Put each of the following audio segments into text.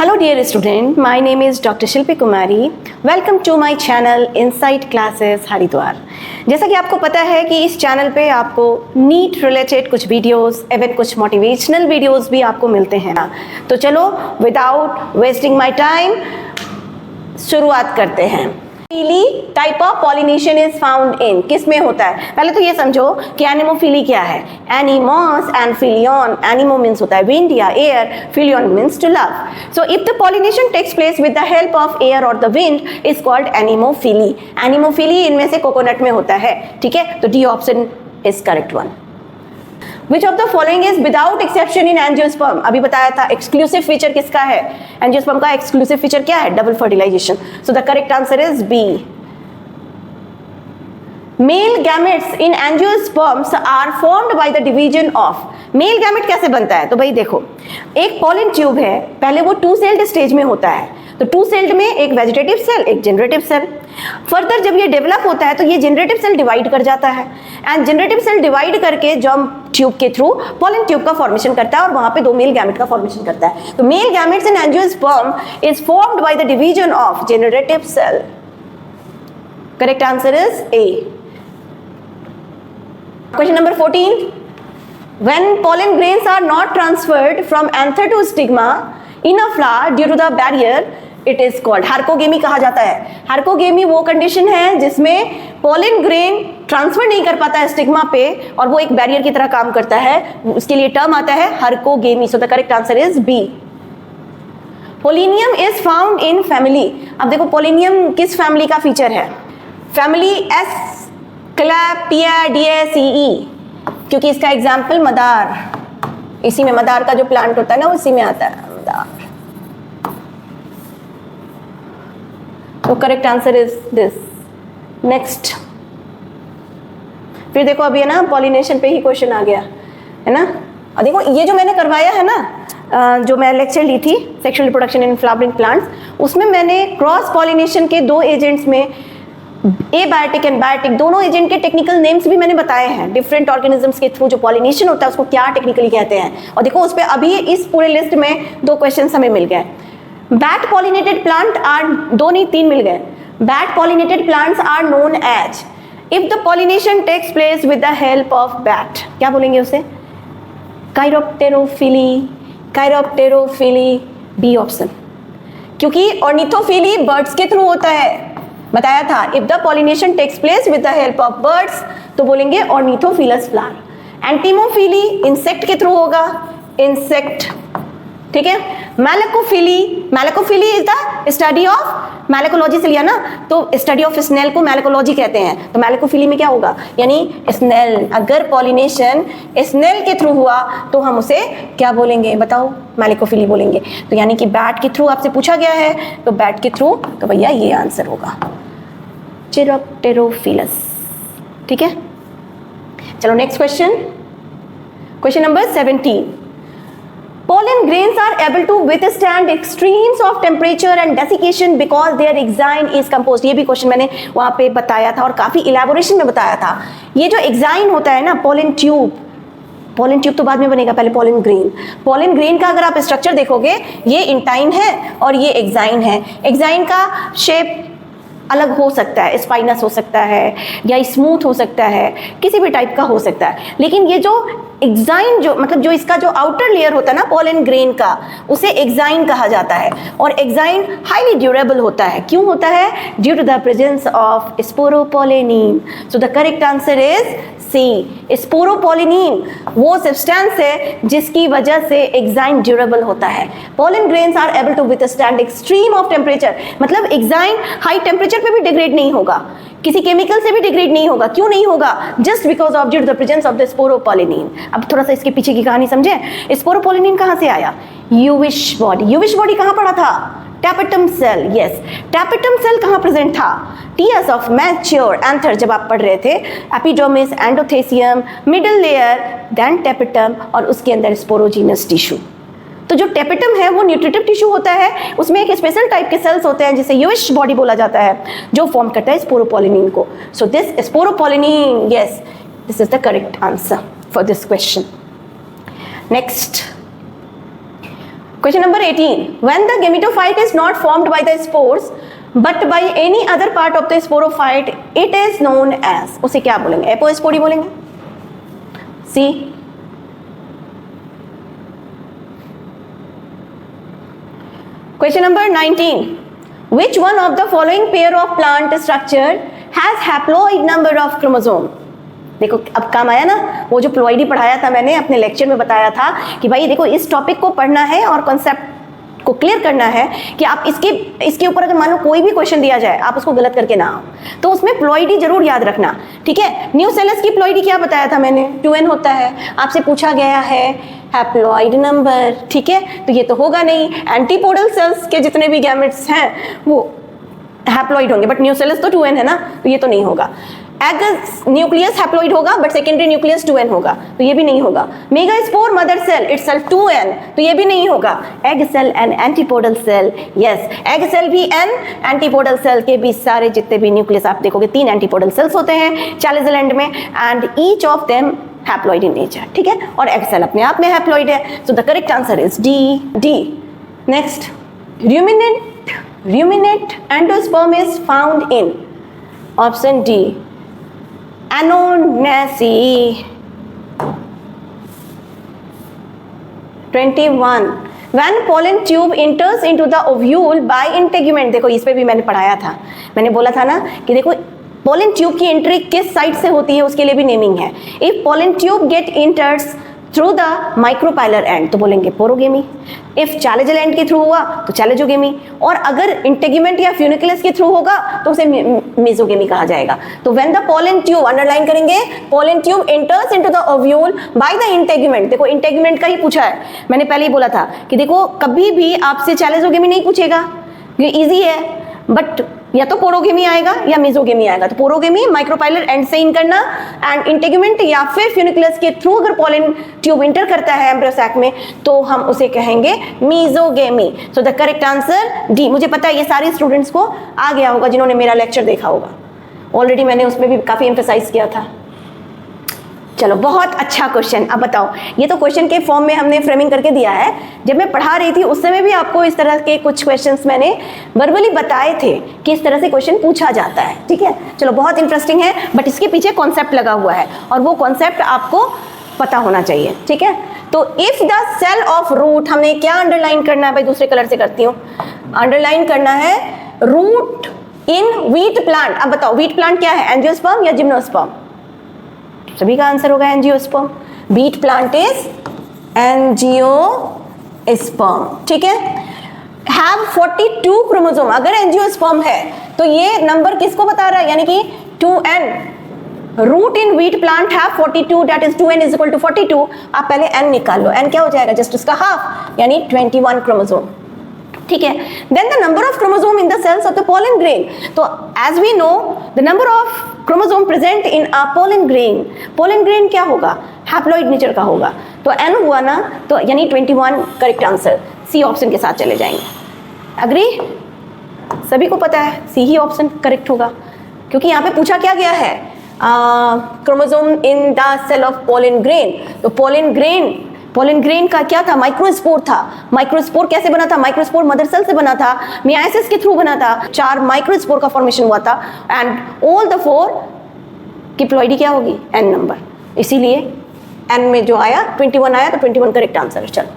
Hello dear student, my name is Dr. Shilpi Kumari. Welcome to my channel Insight Classes Haridwar. जैसा कि आपको पता है कि इस चैनल पे आपको नीट रिलेटेड कुछ वीडियोस एवं कुछ मोटिवेशनल वीडियोस भी आपको मिलते हैं। तो चलो विदाउट वेस्टिंग माय टाइम शुरुआत करते हैं। Anemophily type of pollination is found इन, किस में होता है? पहले तो ये समझो कि एनिमोफिली क्या है। एनिमोस एंड फिलियन, एनिमो मीन्स होता है विंड या air, philein means to love. So if the pollination takes place with the help of air और the wind is called anemophily. Anemophily इनमें से कोकोनट में होता है, ठीक है? तो D option is correct one. Which of the following is without exception in angiosperm? अभी बताया था एक्सक्लूसिव फीचर किसका है? एंजियोस्पर्म का एक्सक्लूसिव फीचर क्या है? Double fertilization. So the correct answer is B. Male gametes in angiosperms are formed by the division of. Male gamete कैसे बनता है? तो भाई देखो, एक पॉलन ट्यूब है, पहले वो टू सेल्ड स्टेज में होता है। तो टू सेल्ड में एक वेजिटेटिव सेल, एक जनरेटिव सेल। फर्दर जब ये डेवलप होता है तो ये जनरेटिव सेल डिवाइड कर जाता है एंड जनरेटिव सेल डिवाइड करके जर्म ट्यूब के थ्रू पॉलन ट्यूब का फॉर्मेशन करता है और वहां पे दो मेल गैमेट का फॉर्मेशन करता है। तो male gametes in angiosperm is formed by the division of generative cell. Correct answer is A. Question number 14, when pollen grains are not transferred from anther to stigma in a flower due to the barrier, it is called हार्कोगेमी कहा जाता है। हार्कोगेमी वो condition है जिसमें pollen grain transfer नहीं कर पाता है स्टिग्मा पे और वो एक बैरियर की तरह काम करता है, उसके लिए टर्म आता है hercogamy. So the correct answer is B. Pollinium is found in family. अब देखो पोलिनियम किस फैमिली का फीचर है? फैमिली एस्क्लेपियाडिएसीई, क्योंकि इसका एग्जाम्पल मदार, इसी में मदार का जो प्लांट होता है ना उसी में आता है मदार। तो correct answer is this. Next, फिर देखो अभी है ना पॉलिनेशन पे ही क्वेश्चन आ गया है ना। और देखो ये जो मैंने करवाया है ना, जो मैं लेक्चर ली थी sexual reproduction in flowering plants, उसमें मैंने क्रॉस पॉलिनेशन के दो एजेंट्स में एबायोटिक एंड बायोटिक दोनों एजेंट के टेक्निकल नेम्स भी मैंने बताए हैं। डिफरेंट ऑर्गेनिजम्स के थ्रू जो पॉलिनेशन होता है उसको क्या टेक्निकली कहते हैं। और देखो उस पर अभी इस पूरे लिस्ट में दो क्वेश्चन हमें मिल गए। बैट पॉलिनेटेड प्लांट आर, दो नहीं तीन मिल गए। Bat pollinated plants are known as if the pollination takes place with the help of bat. क्या बोलेंगे उसे? Chiropterophily, chiropterophily, B option. क्योंकि ऑर्निथोफिली बर्ड्स के थ्रू होता है, बताया था। If the pollination takes place with the help of birds तो बोलेंगे ऑर्निथोफिलस फ्लावर। एंटीमोफिली इंसेक्ट के थ्रू होगा, इंसेक्ट, ठीक है। Malacophily, malacophily is the study of, malacology से लिया ना, तो स्टडी ऑफ स्नेल को मैलेकोलॉजी कहते हैं। तो मैलेकोफिली में क्या होगा? यानी स्नेल, अगर पॉलिनेशन स्नेल के थ्रू हुआ तो हम उसे क्या बोलेंगे बताओ? मैलेकोफिली बोलेंगे। तो यानी कि बैट के थ्रू आपसे पूछा गया है तो बैट के थ्रू, तो भैया ये आंसर होगा चिरोप्टेरोफिलस, ठीक है। चलो next question, question number 17। Pollen grains are able to withstand extremes of temperature and desiccation because their exine is composed। ये भी क्वेश्चन मैंने वहाँ पे बताया था और काफ़ी इलेबोरेशन में बताया था। ये जो एक्साइन होता है ना, पोलन ट्यूब, पोलन ट्यूब तो बाद में बनेगा, पहले पोलन ग्रेन। पोलन ग्रेन का अगर आप स्ट्रक्चर देखोगे, ये इंटाइन है और ये एक्साइन है। एक्साइन का शेप अलग हो सकता है, स्पाइनस हो सकता है या स्मूथ हो सकता है, किसी भी टाइप का हो सकता है। लेकिन ये जो एक्साइन, जो मतलब जो इसका जो आउटर लेयर होता है ना पोलन ग्रेन का, उसे एक्साइन कहा जाता है। और एक्साइन हाईली ड्यूरेबल होता है। क्यों होता है? Due to the presence of sporopollenin. So the correct answer is C. Sporopollenin वो सब्सटेंस है जिसकी वजह से एक्साइन ड्यूरेबल होता है। Pollen grains are able to withstand extreme of temperature, मतलब एक्साइन हाई टेम्परेचर पे भी डिग्रेड नहीं होगा, किसी केमिकल से भी डिग्रेड नहीं होगा। क्यों नहीं होगा? Just because of due to the presence of the sporopollenin. अब थोड़ा सा इसके पीछे की कहानी समझे। स्पोरोपोलेनिन कहाँ से आया? यूविश बॉडी। यूविश बॉडी कहाँ पड़ा था? Tapetum cell. Yes, tapetum cell कहाँ प्रेजेंट था? टीयर्स ऑफ मैच्योर एंथर जब आप पढ़ रहे थे, epidermis, endothecium, middle layer, then tapetum और उसके अंदर स्पोरोजीनस टिश्यू। तो जो टैपेटम है वो न्यूट्रिटिव टिश्यू होता है, उसमें एक स्पेशल टाइप के सेल्स होते हैं जिसे यूविश बॉडी बोला जाता है, जो फॉर्म करता है स्पोरोपोलेनिन को। So this sporopollenin, yes, this is the correct answer for this question. Next question number 18, when the gametophyte is not formed by the spores but by any other part of the sporophyte it is known as, उसे क्या बोलेंगे? Apospory बोलेंगे? C, question number 19, which one of the following pair of plant structure has haploid number of chromosome? देखो अब काम आया ना, वो जो प्लॉइडी पढ़ाया था मैंने अपने लेक्चर में, बताया था कि भाई देखो इस टॉपिक को पढ़ना है और कॉन्सेप्ट को क्लियर करना है कि आप इसके ऊपर अगर मान लो कोई भी क्वेश्चन दिया जाए आप उसको गलत करके ना आओ, तो उसमें प्लॉइडी जरूर याद रखना, ठीक है। न्यू सेलस की प्लॉइडी क्या बताया था मैंने? 2n होता है। आपसे पूछा गया है हैप्लॉइड नंबर, ठीक है, तो ये तो होगा नहीं। एंटीपोडल सेल्स के जितने भी गैमेट्स हैं वो हैप्लॉइड होंगे, बट न्यू सेलस तो 2n है ना, तो ये तो नहीं होगा। एग न्यूक्लियस हैप्लॉइड होगा बट सेकेंडरी न्यूक्लियस 2n होगा, तो ये भी नहीं होगा। Megaspore mother cell itself 2n, तो ये भी नहीं होगा। Egg cell and antipodal cell, yes, egg cell भी n, एंटीपोडल सेल के भी सारे जितने भी न्यूक्लियस आप देखोगे 3 एंटीपोडल सेल्स होते हैं चालीजल एंड में, and each of them haploid in nature, ठीक है, और एग सेल अपने आप में हैप्लॉइड है। सो the correct answer is D. Next, ruminant endosperm is found in option D, Anonaceae. 21, when pollen tube enters into the ovule by integument, देखो इस पे भी मैंने पढ़ाया था, मैंने बोला था ना कि देखो पोलन ट्यूब की एंट्री किस साइड से होती है उसके लिए भी नेमिंग है। If pollen tube get enters through the micropylar end तो बोलेंगे पोरोगेमी, इफ चैलेजल एंड के थ्रू हुआ तो चैलेजोगेमी, और अगर इंटेगुमेंट या फ्यूनिकुलस के थ्रू होगा तो उसे मेसोगेमी कहा जाएगा। तो when the pollen tube, underline करेंगे, pollen tube enters into the ovule by the integument, देखो इंटेगुमेंट का ही पूछा है, मैंने पहले ही बोला था कि देखो कभी भी आपसे चैलेजोगेमी नहीं पूछेगा, ये इजी है, बट या तो पोरोगेमी आएगा या मेसोगेमी आएगा। तो पोरोगेमी माइक्रोपाइलर एंड से इन करना, एंड इंटेगुमेंट या फिर फ्यूनिकुलस के थ्रू अगर पोलन ट्यूब इंटर करता है एम्ब्रियो सैक में तो हम उसे कहेंगे mesogamy. So the correct answer D. मुझे पता है ये सारे स्टूडेंट्स को आ गया होगा जिन्होंने मेरा लेक्चर देखा होगा, ऑलरेडी मैंने उसमें भी काफी एम्फेसाइज किया था। चलो बहुत अच्छा क्वेश्चन। अब बताओ, ये तो क्वेश्चन के फॉर्म में हमने फ्रेमिंग करके दिया है, जब मैं पढ़ा रही थी उस समय भी आपको इस तरह के कुछ क्वेश्चंस मैंने वर्बली बताए थे कि इस तरह से क्वेश्चन पूछा जाता है, ठीक है। चलो बहुत इंटरेस्टिंग है, बट इसके पीछे कॉन्सेप्ट लगा हुआ है और वो कॉन्सेप्ट आपको पता होना चाहिए, ठीक है। तो if the cell of root, हमने क्या अंडरलाइन करना है भाई, दूसरे कलर से करती हूँ, अंडरलाइन करना है रूट इन व्हीट प्लांट। अब बताओ व्हीट प्लांट क्या है, एंजियोस्पर्म या जिम्नोस्पर्म? सभी का आंसर होगा angiosperm. Beet plant is angiosperm, ठीक है। हैव 42 क्रोमोसोम, अगर एंजियोस्पर्म है तो ये नंबर किसको बता रहा है, यानी कि 2n। Root in wheat plant have 42, that is 2n is equal to 42। आप पहले n निकाल लो, n क्या हो जाएगा, जस्ट उसका हाफ, यानी 21 क्रोमोसोम, ठीक है। Then the number of chromosome in the cells of the pollen grain, तो as we know the number of chromosome present in a pollen grain क्या होगा, हैप्लॉइड नेचर का होगा, तो n हुआ ना, तो यानी 21 करेक्ट आंसर, सी ऑप्शन के साथ चले जाएंगे। अग्री? सभी को पता है सी ही ऑप्शन करेक्ट होगा, क्योंकि यहाँ पे पूछा क्या गया है, chromosome in the cell of pollen grain. तो पोलन ग्रेन का क्या था, माइक्रोस्पोर था। माइक्रोस्पोर कैसे बना था, माइक्रोस्पोर मदर सेल से बना था, मियासिस के थ्रू बना था, 4 माइक्रोस्पोर का फॉर्मेशन हुआ था, एंड ऑल द 4 की प्लॉइडी क्या होगी, n नंबर, इसीलिए n में जो आया 21 आया, तो 21 करेक्ट आंसर है। चलो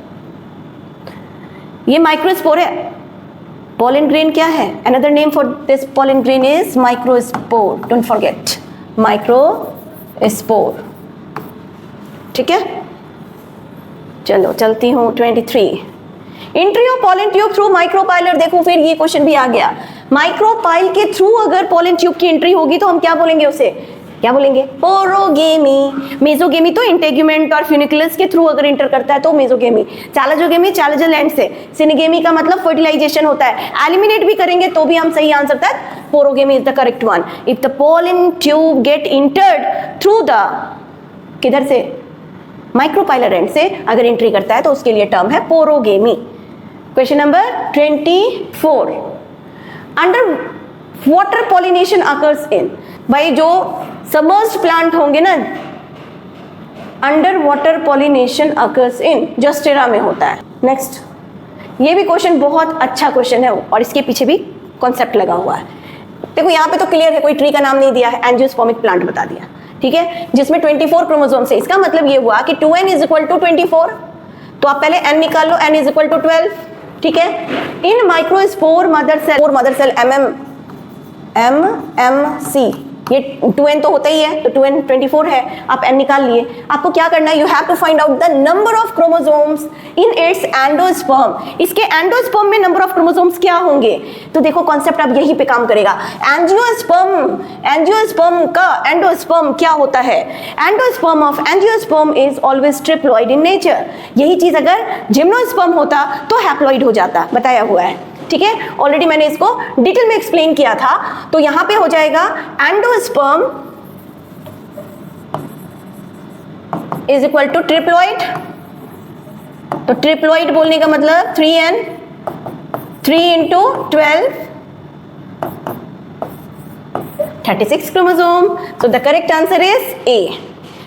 ये माइक्रोस्पोर है, पोलन ग्रेन क्या है, another name for this pollen grain is microspore, don't forget microspore, ठीक है। चलो चलती हूँ 23, entry of pollen tube through micropylar. देखो फिर ये क्वेश्चन भी आ गया, माइक्रोपाइल के थ्रू अगर पोलन ट्यूब की एंट्री होगी तो हम क्या बोलेंगे, उसे क्या बोलेंगे, पोरोगेमी। मेसोगेमी तो इंटेगुमेंट और फ्यूनिकुलस के थ्रू अगर इंटर करता है तो मेसोगेमी। चैलेजोगेमी चैलेजल एंड से। सिनेगेमी का मतलब फर्टिलाइजेशन होता है, एलिमिनेट भी करेंगे तो भी हम सही आंसर तक, porogamy is the correct one. If the pollen tube get entered through the, किधर से, माइक्रोपाइलर एंड से अगर एंट्री करता है तो उसके लिए टर्म है porogamy. Question number 24, under water pollination occurs in, भाई जो सबमर्ज्ड प्लांट होंगे ना, under water pollination occurs in Zostera में होता है। नेक्स्ट, ये भी क्वेश्चन बहुत अच्छा क्वेश्चन है और इसके पीछे भी कॉन्सेप्ट लगा हुआ है। देखो यहाँ पे तो क्लियर है, कोई ट्री का नाम नहीं दिया है, एंजियोस्पर्मिक प्लांट बता दिया, ठीक है, जिसमें 24 क्रोमोसोम्स है। इसका मतलब ये हुआ कि 2n इज इक्वल टू 24, तो आप पहले n निकाल लो, n इज इक्वल टू 12, ठीक है। इन माइक्रोस्पोर मदर सेल MMC, ये 2n तो होता ही है, तो 2n 24 है, आप n निकाल लिए। आपको क्या करना है, you have to find out the number of chromosomes in its endosperm. इसके एंडोस्पर्म में नंबर ऑफ क्रोमोसोम्स क्या होंगे, तो देखो कॉन्सेप्ट अब यहीं पे काम करेगा। एंजियोस्पर्म का एंडोस्पर्म क्या होता है, endosperm of angiosperm is always triploid in nature. यही चीज अगर जिम्नोस्पर्म होता तो हैप्लॉइड हो जाता, बताया हुआ है, ठीक है। ऑलरेडी मैंने इसको डिटेल में एक्सप्लेन किया था। तो यहां पे हो जाएगा endosperm is equal to triploid. तो ट्रिप्लॉइड बोलने का मतलब 3n, 3 into 12, 36 chromosome. So the correct answer is A.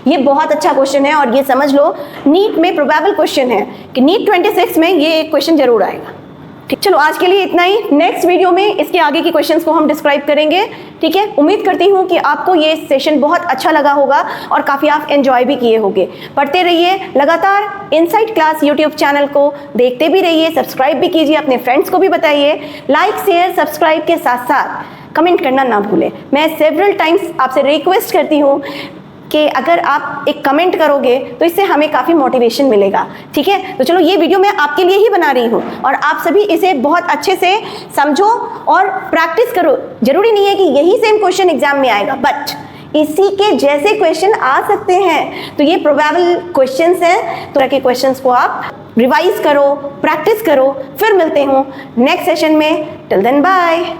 ये बहुत अच्छा क्वेश्चन है और ये समझ लो नीट में प्रोबेबल क्वेश्चन है कि नीट 26 में ये एक क्वेश्चन जरूर आएगा। ठीक, चलो आज के लिए इतना ही। नेक्स्ट वीडियो में इसके आगे के क्वेश्चंस को हम डिस्क्राइब करेंगे, ठीक है। उम्मीद करती हूँ कि आपको ये सेशन बहुत अच्छा लगा होगा और काफ़ी आप एंजॉय भी किए होंगे। पढ़ते रहिए लगातार, इनसाइट क्लास यूट्यूब चैनल को देखते भी रहिए, सब्सक्राइब भी कीजिए, अपने फ्रेंड्स को भी बताइए। लाइक शेयर सब्सक्राइब के साथ साथ कमेंट करना ना भूलें। मैं सेवरल टाइम्स आपसे रिक्वेस्ट करती हूँ कि अगर आप एक कमेंट करोगे तो इससे हमें काफ़ी मोटिवेशन मिलेगा, ठीक है। तो चलो ये वीडियो मैं आपके लिए ही बना रही हूँ और आप सभी इसे बहुत अच्छे से समझो और प्रैक्टिस करो। जरूरी नहीं है कि यही सेम क्वेश्चन एग्जाम में आएगा, बट इसी के जैसे क्वेश्चन आ सकते हैं। तो ये प्रोबेबल क्वेश्चंस हैं, तो के क्वेश्चंस को आप रिवाइज करो, प्रैक्टिस करो। फिर मिलते हूँ नेक्स्ट सेशन में। Till then bye.